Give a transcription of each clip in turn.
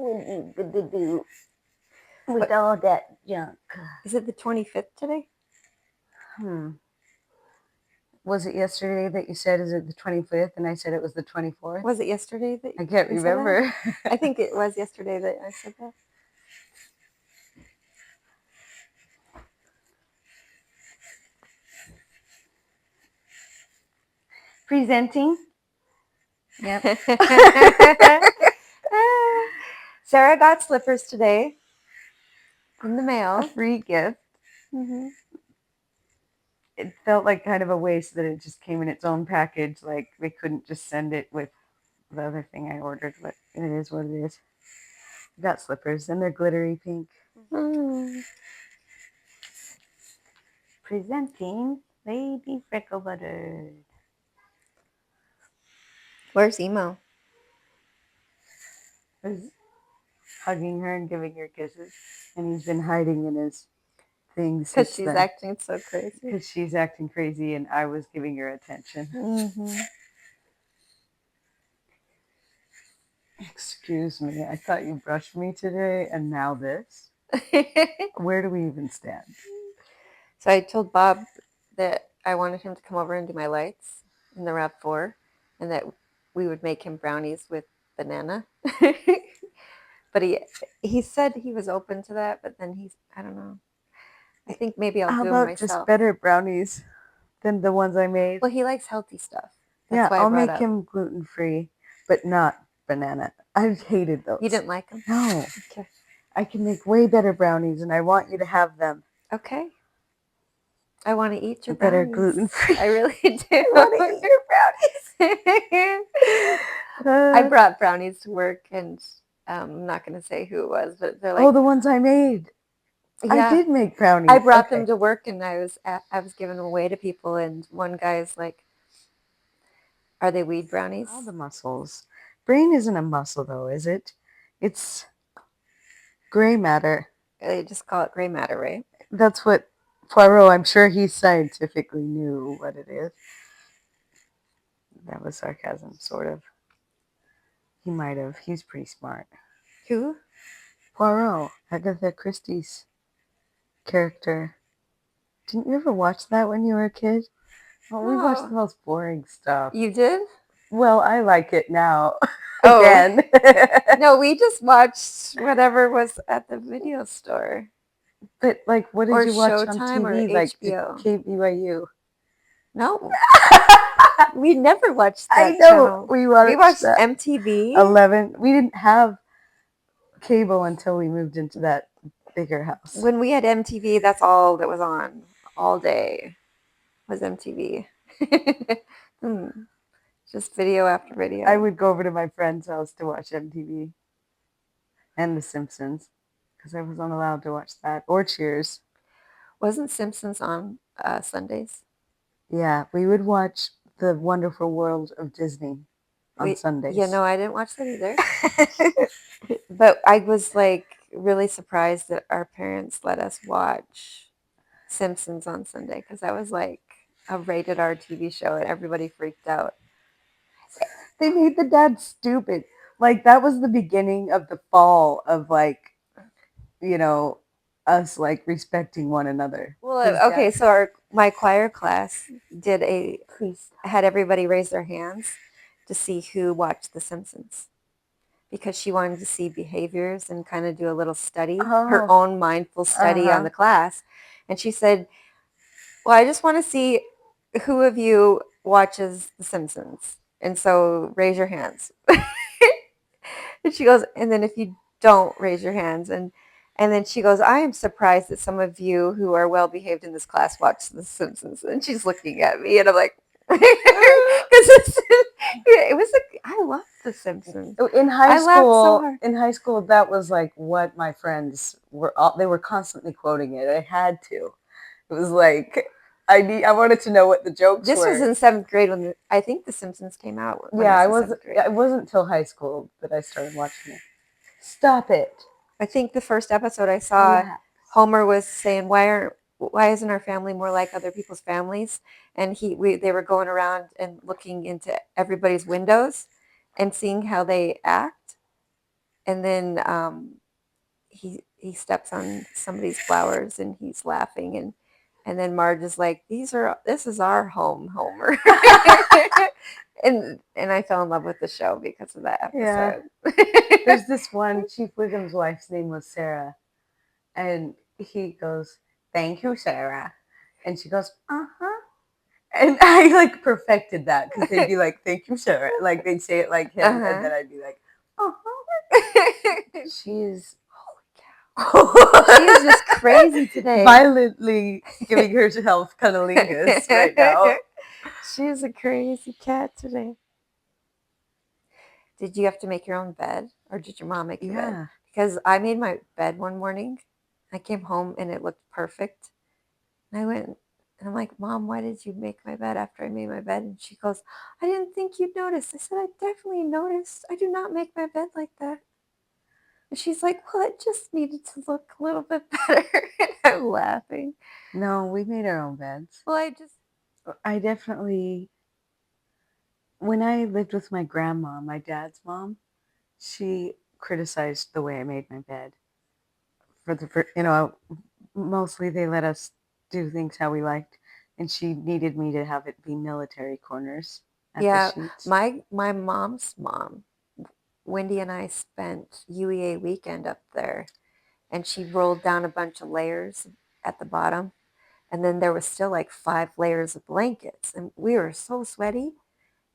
what are you gonna do with all that junk? Is it the 25th today? Was it yesterday that you said, is it the 25th? And I said it was the 24th? Was it yesterday that I can't we said remember. that? I think it was yesterday that I said that. Presenting. Yep. Sarah got slippers today in the mail. A free gift. Mm-hmm. It felt like kind of a waste that it just came in its own package. Like they couldn't just send it with the other thing I ordered, but it is what it is. I got slippers and they're glittery pink. Presenting Lady Freckle Butter. Where's Emo? Was hugging her and giving her kisses, and he's been hiding in his things because she's acting so crazy. Because she's acting crazy, and I was giving her attention. Mm-hmm. Excuse me, I thought you brushed me today, and now this. Where do we even stand? So I told Bob that I wanted him to come over and do my lights in the RAV4, and that we would make him brownies with banana. But he said he was open to that, but then I don't know. I think maybe I'll do them myself. Just better brownies than the ones I made? Well, he likes healthy stuff. That's why I'll make him gluten-free, but not banana. I hated those. You didn't like them? No. Okay. I can make way better brownies, and I want you to have them. Okay. I want to eat your better brownies. Gluten-free. I really do. I want to eat your brownies. I brought brownies to work, and I'm not going to say who it was, but they're like... Oh, the ones I made. Yeah. I did make brownies. I brought them to work, and I was giving them away to people, and one guy's like, "Are they weed brownies?" All the muscles. Brain isn't a muscle, though, is it? It's gray matter. They just call it gray matter, right? That's what Poirot, I'm sure he scientifically knew what it is. That was sarcasm, sort of. He might have. He's pretty smart. Who? Poirot, Agatha Christie's character. Didn't you ever watch that when you were a kid? Oh, we watched the most boring stuff. You did? Well, I like it now. Again. No, we just watched whatever was at the video store. But, like, what did you watch on TV? Or like HBO. KBYU? No. We never watched that I know. Channel. We watched MTV. 11. We didn't have cable until we moved into that bigger house. When we had MTV, that's all that was on all day was MTV. Just video after video. I would go over to my friend's house to watch MTV and The Simpsons because I wasn't allowed to watch that, or Cheers. Wasn't Simpsons on Sundays? Yeah, we would watch The Wonderful World of Disney on Sundays. Yeah, no, I didn't watch that either. But I was like really surprised that our parents let us watch Simpsons on Sunday because that was like a rated R TV show and everybody freaked out. They made the dad stupid. Like, that was the beginning of the fall of, like, you know, us, like, respecting one another. Well, okay, so my choir class had everybody raise their hands to see who watched The Simpsons. Because she wanted to see behaviors and kind of do a little study, her own mindful study on the class. And she said, well, I just want to see who of you watches The Simpsons. And so raise your hands. And she goes, and then if you don't, raise your hands. And then she goes, I am surprised that some of you who are well behaved in this class watch The Simpsons. And she's looking at me and I'm like, because it was I loved The Simpsons. In high school, that was like what my friends were. They were constantly quoting it. I had to. It was like I wanted to know what the jokes were. This was in 7th grade when I think The Simpsons came out. Yeah, it wasn't until high school that I started watching it. Stop it. I think the first episode I saw, Homer was saying, why isn't our family more like other people's families? And they were going around and looking into everybody's windows and seeing how they act. And then he steps on somebody's flowers and he's laughing, and then Marge is like, this is our home, Homer. and I fell in love with the show because of that Yeah. episode. There's this one, Chief Wiggum's wife's name was Sarah. And he goes, "Thank you, Sarah." And she goes, "Uh-huh." And I like perfected that because they'd be like, "Thank you, Sarah." Like they'd say it like him, Uh-huh. and then I'd be like, She's She's just crazy today. violently giving herself cunnilingus right now. She's a crazy cat today. Did you have to make your own bed, or did your mom make your bed? Yeah. Because I made my bed one morning. I came home and it looked perfect. And I went and I'm like, Mom, why did you make my bed after I made my bed? And she goes, I didn't think you'd notice. I said, I definitely noticed. I do not make my bed like that. And she's like, well, it just needed to look a little bit better. And I'm laughing. No, we made our own beds. Well, I definitely, when I lived with my grandma, my dad's mom, she criticized the way I made my bed. Mostly they let us do things how we liked, and she needed me to have it be military corners at yeah, the sheets. my mom's mom, Wendy, and I spent UEA weekend up there, and she rolled down a bunch of layers at the bottom, and then there was still like 5 layers of blankets, and we were so sweaty,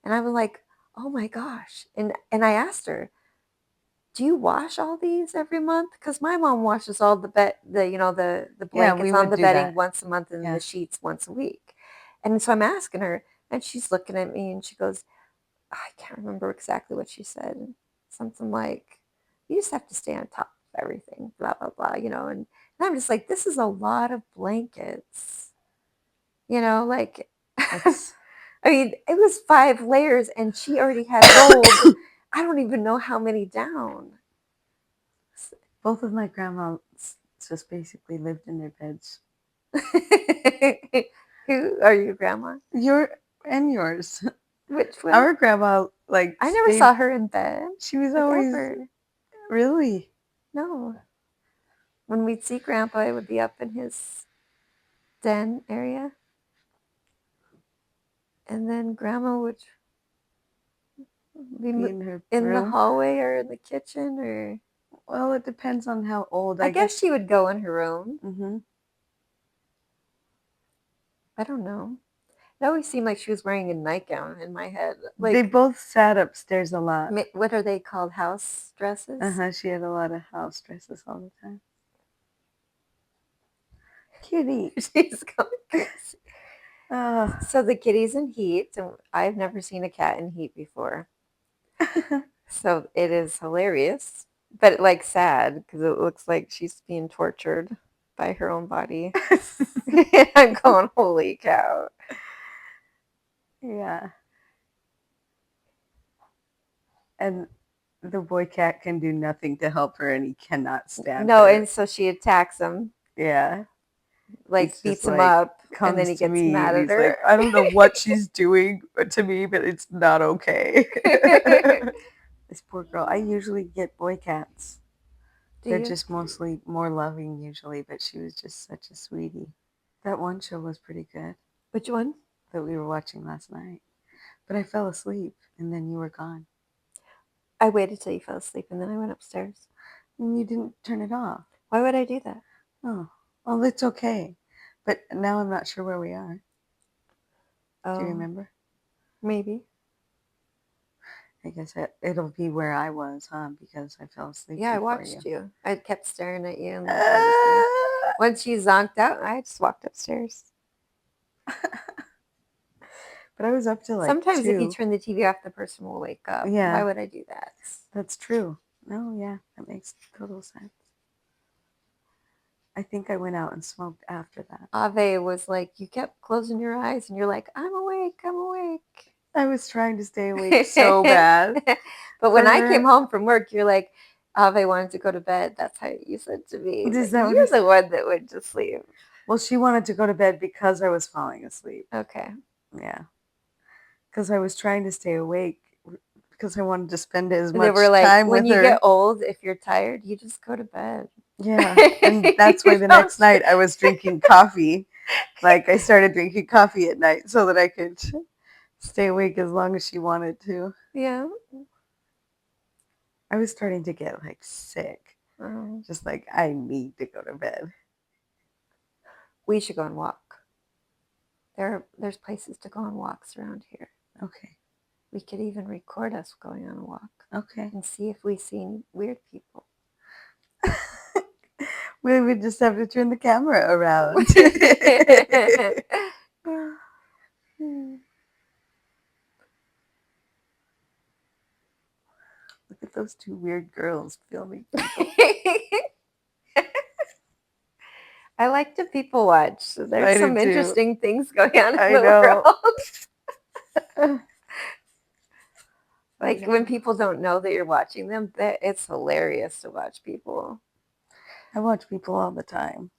and I was like, oh my gosh, and I asked her, do you wash all these every month? Because my mom washes all the Yeah, blankets we on would the do bedding that. once a month and Yeah. the sheets once a week. And so I'm asking her, and she's looking at me, and she goes, I can't remember exactly what she said. Something like, you just have to stay on top of everything, blah, blah, blah, and I'm just like, this is a lot of blankets, like, That's I mean, it was 5 layers, and she already had rolled, I don't even know how many down. both of my grandmas just basically lived in their beds. Who are you, Grandma? Yours. Which one? Our grandma I never saw her in bed. She was Like, always ever. really. No. When we'd see Grandpa, it would be up in his den area. And then Grandma would be in her in the room. hallway or in the kitchen, or Well, it depends on how old. I guess she would go in her room. Mm-hmm. I don't know. It always seemed like she was wearing a nightgown in my head. Like, They both sat upstairs a lot. what are they called? House dresses? She had a lot of house dresses all the time. Kitty. She's going crazy. So the kitty's in heat, and I've never seen a cat in heat before. So it is hilarious, but like sad because it looks like she's being tortured by her own body. I'm going, holy cow. Yeah. And the boy cat can do nothing to help her, and he cannot stand No, her. and so she attacks him. Yeah. Like, He's beats just him like, up, and comes then he to gets me, mad and at he's her. like, I don't know what she's doing to me, but it's not okay. This poor girl. I usually get boy cats. They're just mostly more loving usually, but she was just such a sweetie. That one show was pretty good Which one? that we were watching last night. But I fell asleep, and then you were gone. I waited till you fell asleep, and then I went upstairs. And you didn't turn it off. Why would I do that? Oh, well, it's okay. But now I'm not sure where we are. Oh, Do you remember? Maybe. I guess it'll be where I was, huh? Because I fell asleep. Yeah, I before watched you. I kept staring at you. And Ah! once you zonked out, I just walked upstairs. But I was up till like Sometimes 2. if you turn the TV off, the person will wake up. Yeah. Why would I do that? That's true. No, yeah, that makes total sense. I think I went out and smoked after that. Ave was like, you kept closing your eyes, and you're like, I'm awake, I'm awake. I was trying to stay awake so bad. But when I came home from work, you're like, Ave wanted to go to bed. That's how you said to me. Is that what You're the one that went to sleep. Well, she wanted to go to bed because I was falling asleep. Okay. Yeah. Because I was trying to stay awake because I wanted to spend as They much were like, time when with you her. get old, if you're tired, you just go to bed. Yeah, and that's why You the don't next night I was drinking coffee. Like I started drinking coffee at night so that I could stay awake as long as she wanted to. Yeah. I was starting to get like sick. Oh. Just like I need to go to bed. We should go and walk. There's places to go on walks around here. Okay. We could even record us going on a walk Okay. and see if we see any weird people. We would just have to turn the camera around. Look at those two weird girls filming people. I like to people watch. I There's do some too. interesting things going on in I the know. world. Like when people don't know that you're watching them, it's hilarious to watch people. I watch people all the time.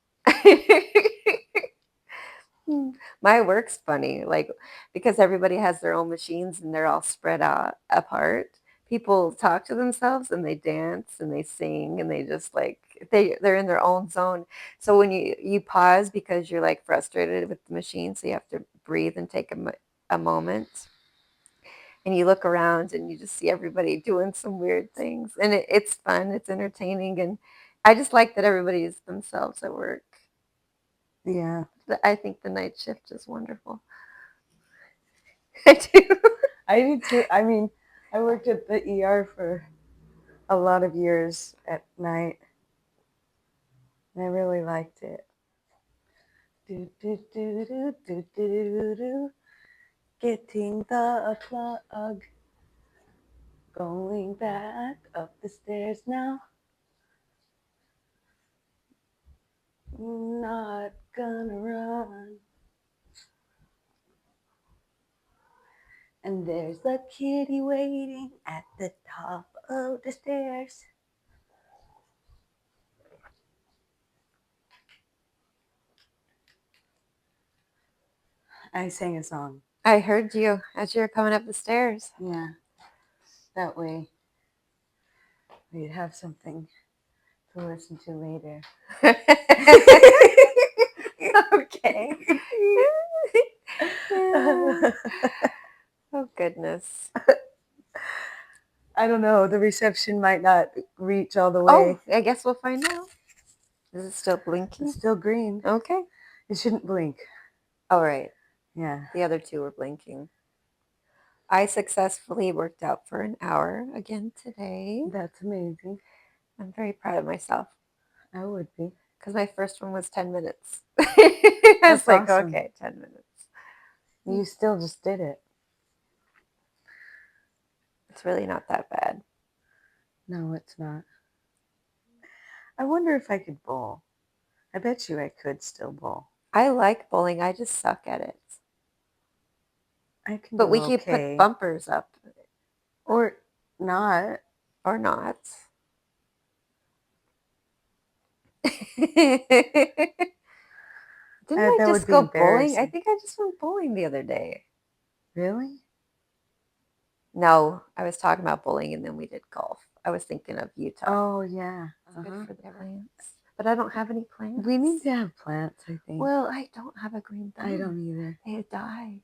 My work's funny, like because everybody has their own machines and they're all spread out apart. People talk to themselves and they dance and they sing and they just like they're in their own zone. So when you pause because you're like frustrated with the machine, so you have to breathe and take a moment. And you look around and you just see everybody doing some weird things, and it's fun, it's entertaining, and I just like that everybody is themselves at work. Yeah. I think the night shift is wonderful. I do. I do too. I mean, I worked at the ER for a lot of years at night. And I really liked it. Do, do, do, do, do, do, do. Getting the plug. Going back up the stairs now. Not gonna run. And there's a kitty waiting at the top of the stairs. I sang a song. I heard you as you were coming up the stairs. Yeah. That way we'd have something to listen to later. Okay. Oh, goodness. I don't know. The reception might not reach all the way. Oh, I guess we'll find out. Is it still blinking? It's still green. Okay. It shouldn't blink. All right. Yeah. The other two were blinking. I successfully worked out for an hour again today. That's amazing. I'm very proud of myself I would be. because my first one was 10 minutes. I was That's like, awesome. okay, 10 minutes. You still just did it. It's really not that bad. No, it's not. I wonder if I could bowl. I bet you I could still bowl. I like bowling. I just suck at it. I can But do we could okay. put bumpers up Or not. or not. Didn't I That would just be go bowling? I embarrassing. think I just went bowling the other day. Really? No, I was talking about bowling and then we did golf. I was thinking of Utah. Oh, yeah. It's good for the plants. But I don't have any plants. We need to have plants, I think. Well, I don't have a green thumb. I don't either. They die.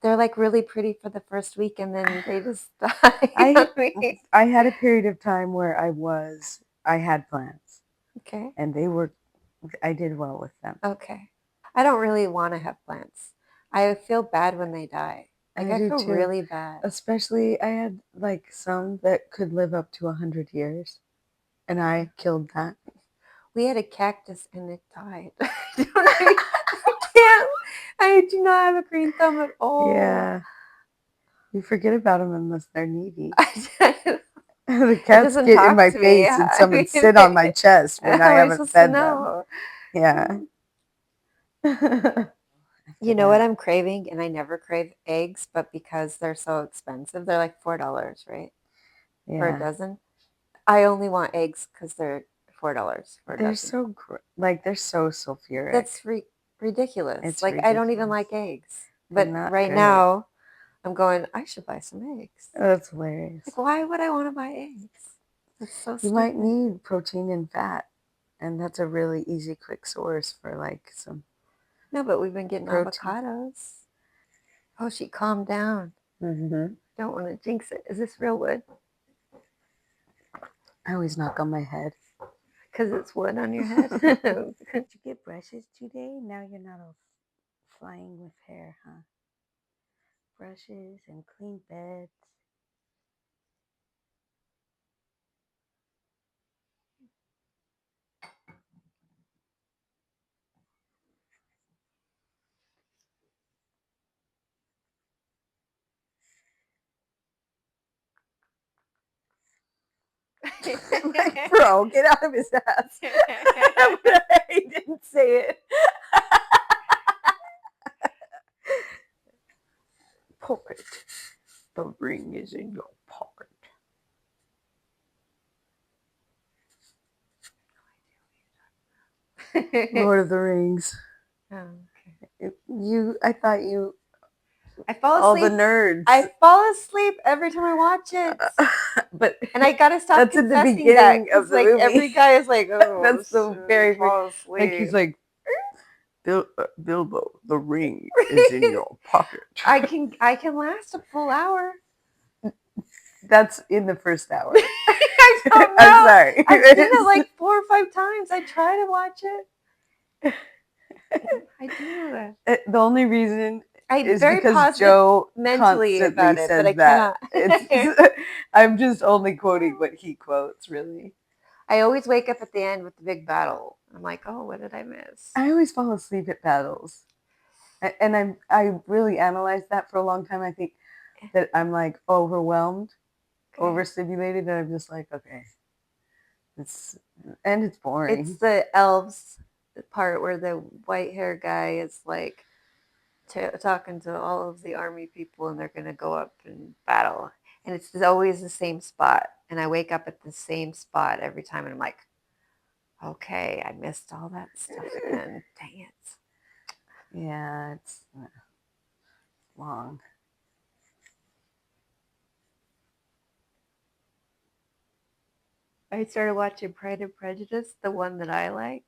They're like really pretty for the first week and then they just die. I had a period of time where I had plants. Okay. And I did well with them. Okay. I don't really want to have plants. I feel bad when they die. Like I feel too. really bad. Especially I had like some that could live up to 100 years. And I killed that. We had a cactus and it died. I do not have a green thumb at all. Yeah. You forget about them unless they're needy. The The cats get in my face and some sit on my chest when I haven't fed them. Yeah. You know what I'm craving? And I never crave eggs, but because they're so expensive, they're like $4, right? Yeah. For a dozen. I only want eggs because they're $4 for a They're dozen. they're so sulfuric. That's ridiculous. It's like I don't even like eggs. But not right good. now, I'm going, I should buy some eggs. That's hilarious. Like, why would I want to buy eggs? It's so You stupid. might need protein and fat, and that's a really easy, quick source for like some. No, but we've been getting protein. avocados. Oh, she calmed down. Mm-hmm. Don't want to jinx it. Is this real wood? I always knock on my head. Because it's wood on your head. Did you get brushes today? Now you're not all flying with hair, huh? Brushes and clean beds. Like, bro, get out of his ass. He didn't say it. Pocket. The ring is in your pocket. Lord of the Rings. Oh, okay. I thought you. I fall All the asleep. nerds. I fall asleep every time I watch it. But And I gotta stop that's at the confessing beginning that, of the like movie. every guy is like, oh, That's the very fall asleep. like he's like, Bilbo, the ring is in your pocket. I can last a full hour. That's in the first hour. I don't know. I'm sorry. I've seen it like 4 or 5 times. I try to watch it. I do know that. The only reason I'm is very because positive Joe mentally constantly about it, says but I that. cannot. I'm just only quoting what he quotes, really. I always wake up at the end with the big battle. I'm like, oh, what did I miss? I always fall asleep at battles. And I really analyzed that for a long time. I think that I'm like overwhelmed, overstimulated, and I'm just like, okay. It's boring. It's the elves part where the white hair guy is like talking to all of the army people, and they're going to go up and battle. And it's always the same spot. And I wake up at the same spot every time, and I'm like, okay, I missed all that stuff again. Dang it. Yeah, it's long. I started watching Pride and Prejudice, the one that I like.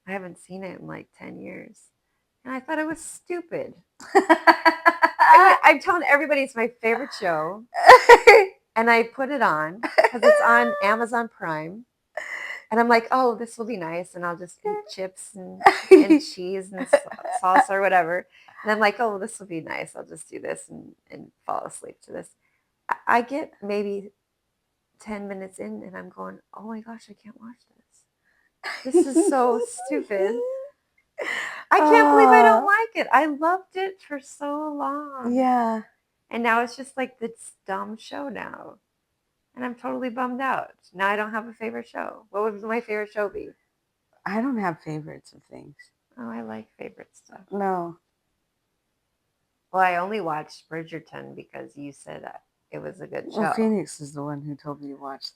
I haven't seen it in like 10 years. And I thought it was stupid. I'm telling everybody it's my favorite show. And I put it on because it's on Amazon Prime. And I'm like, oh, this will be nice. And I'll just eat chips and cheese and salsa or whatever. And I'm like, oh, this will be nice. I'll just do this and fall asleep to this. I get maybe 10 minutes in and I'm going, oh my gosh, I can't watch this. This is so stupid. I can't believe I don't like it. I loved it for so long. Yeah. And now it's just like this dumb show now. And I'm totally bummed out. Now I don't have a favorite show. What would my favorite show be? I don't have favorites of things. Oh, I like favorite stuff. No. Well, I only watched Bridgerton because you said it was a good show. Well, Phoenix is the one who told me to watch that.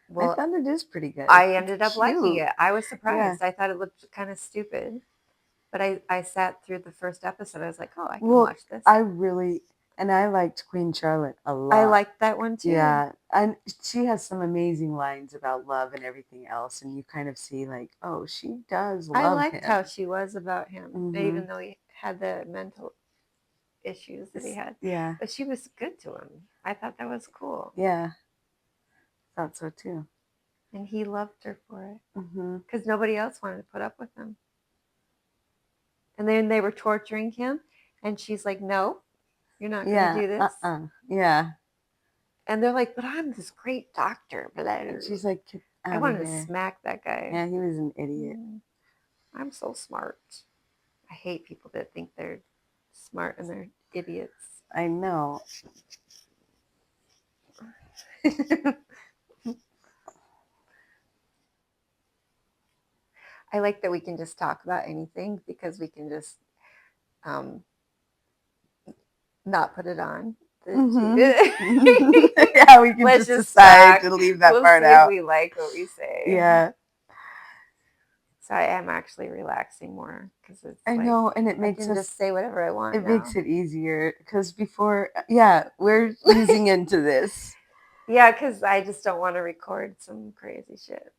Well, I found it is pretty good. I ended up liking it. I was surprised. Yeah. I thought it looked kind of stupid. But I sat through the first episode. I was like, oh, I can watch this. And I liked Queen Charlotte a lot. I liked that one too. Yeah. And she has some amazing lines about love and everything else. And you kind of see like, oh, she does love him. I liked how she was about him, even though he had the mental issues that he had. Yeah. But she was good to him. I thought that was cool. Yeah. Thought so too. And he loved her for it. Mm-hmm. Because nobody else wanted to put up with him. And then they were torturing him. And she's like, no, you're not going to do this. Yeah. And they're like, but I'm this great doctor. And she's like, I wanted to smack that guy. Yeah, he was an idiot. I'm so smart. I hate people that think they're smart and they're idiots. I know. I like that we can just talk about anything because we can just not put it on. Yeah, we can just decide to leave that part out. We like what we say. Yeah. So I am actually relaxing more because it's I like know, and it I makes can us. just say whatever I want It now. makes it easier because before, yeah, we're easing into this. Yeah, because I just don't want to record some crazy shit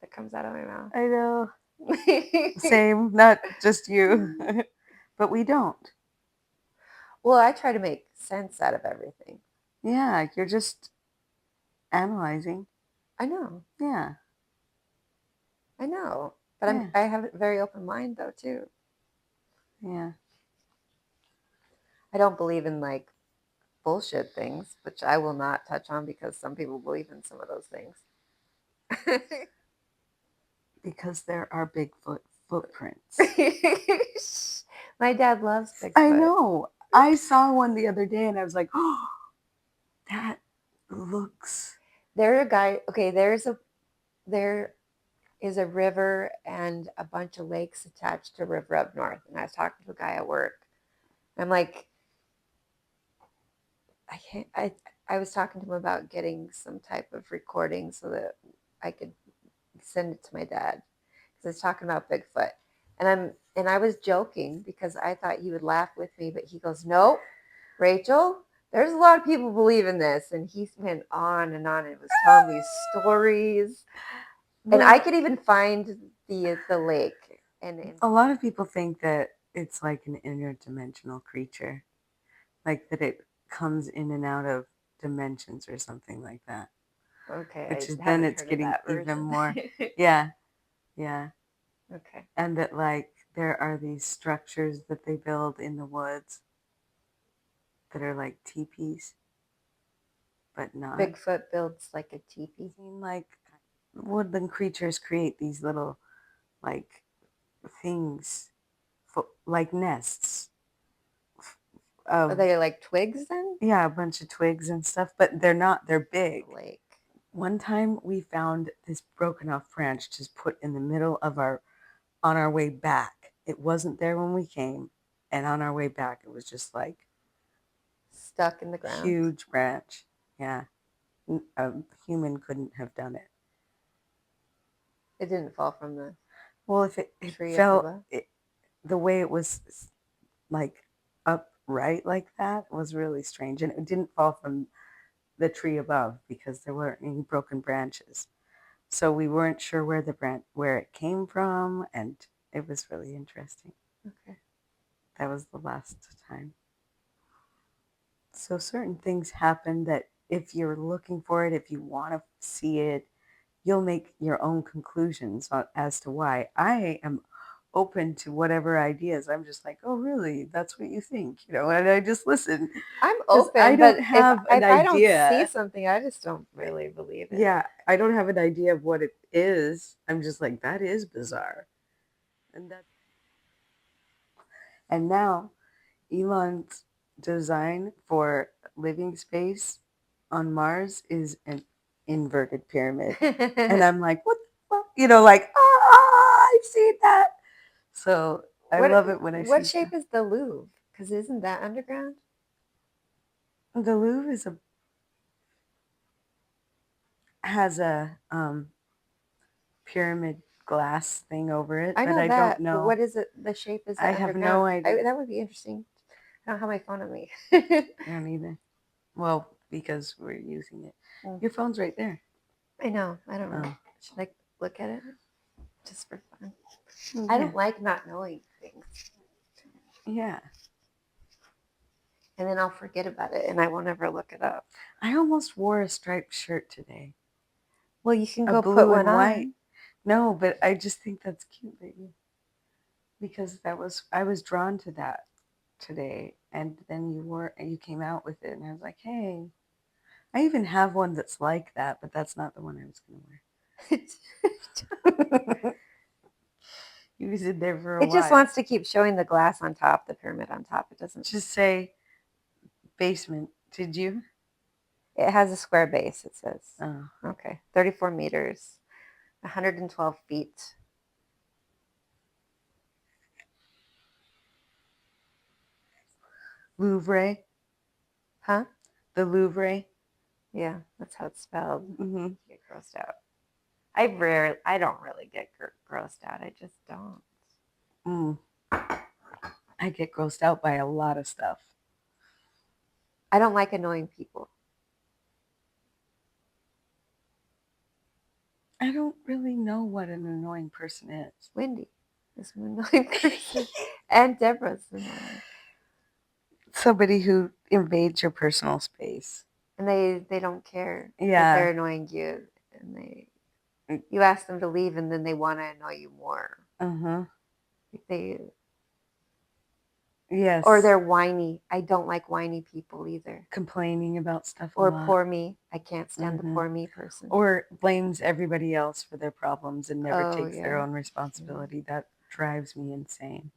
that comes out of my mouth. I know. Same, not just you, but we don't. Well, I try to make sense out of everything. Yeah, you're just analyzing. I know, Yeah, but yeah, I have a very open mind though too. yeah. I don't believe in like bullshit things, which I will not touch on because some people believe in some of those things. Because there are Bigfoot footprints. My dad loves Bigfoot. I know. I saw one the other day and I was like, oh, that looks. There is a river and a bunch of lakes attached to a river up north. And I was talking to a guy at work. I'm like, I can't. I was talking to him about getting some type of recording so that I could send it to my dad because I was talking about Bigfoot, and I was joking because I thought he would laugh with me, but he goes, "No, Rachel, there's a lot of people believe in this," and he went on and on and was telling me stories, and I could even find the lake, and A lot of people think that it's like an interdimensional creature, like that it comes in and out of dimensions or something like that. okay, Which is I then haven't it's heard of getting that even version. more. Yeah, yeah. Okay. And that like there are these structures that they build in the woods that are like teepees, but not. Bigfoot builds like a teepee. Seem like woodland creatures create these little like things, like nests Are of they like twigs then? yeah, a bunch of twigs and stuff, but they're not. They're big. Lake. One time we found this broken off branch just put in the middle of on our way back. It wasn't there when we came, and on our way back, it was just like Stuck in the ground. huge branch. Yeah, a human couldn't have done it. It didn't fall from the Well, if it tree up fell, above. the way it was like upright like that was really strange, and it didn't fall from the tree above because there weren't any broken branches. So we weren't sure where it came from, and it was really interesting. Okay. That was the last time. So certain things happen that if you're looking for it, if you want to see it, you'll make your own conclusions as to why. I am open to whatever ideas. I'm just like, oh, really? That's what you think, and I just listen. I'm 'Cause open, I but don't have an if I don't see idea. something, I just don't really believe it. Yeah, I don't have an idea of what it is. I'm just like, that is bizarre. And now Elon's design for living space on Mars is an inverted pyramid. And I'm like, what the fuck? Like, I've seen that. So I love it when I see What shape stuff. is the Louvre? Because isn't that underground? The Louvre has a pyramid glass thing over it, I but know I that, don't but know. what is it? The shape is it I have no underground? idea. That would be interesting. I don't have my phone on me. I don't either. Well, because we're using it. Mm. Your phone's right there. I know. I don't know. Oh. Should I look at it just for fun? Yeah. I don't like not knowing things. Yeah. And then I'll forget about it and I won't ever look it up. I almost wore a striped shirt today. Well, you can A go blue put one and white. on. No, but I just think that's cute, baby. Because I was drawn to that today, and then you came out with it, and I was like, hey. I even have one that's like that, but that's not the one I was going to wear. You was in there for a while. It just wants to keep showing the glass on top, the pyramid on top. It doesn't. Just say basement. Did you? It has a square base, it says. Oh. Okay. 34 meters, 112 feet. Louvre. Huh? The Louvre. Yeah, that's how it's spelled. Mm-hmm. Get grossed out. I don't really get grossed out. I just don't. I get grossed out by a lot of stuff. I don't like annoying people. I don't really know what an annoying person is. Wendy is an annoying person, and Deborah's annoying. Somebody who invades your personal space. And they don't care that Yeah. they're annoying you, and you ask them to leave, and then they want to annoy you more. Yes. Or they're whiny. I don't like whiny people either. Complaining about stuff a Or lot. poor me. I can't stand the poor me person. Or blames everybody else for their problems and never Oh, takes their yeah. own responsibility. That drives me insane.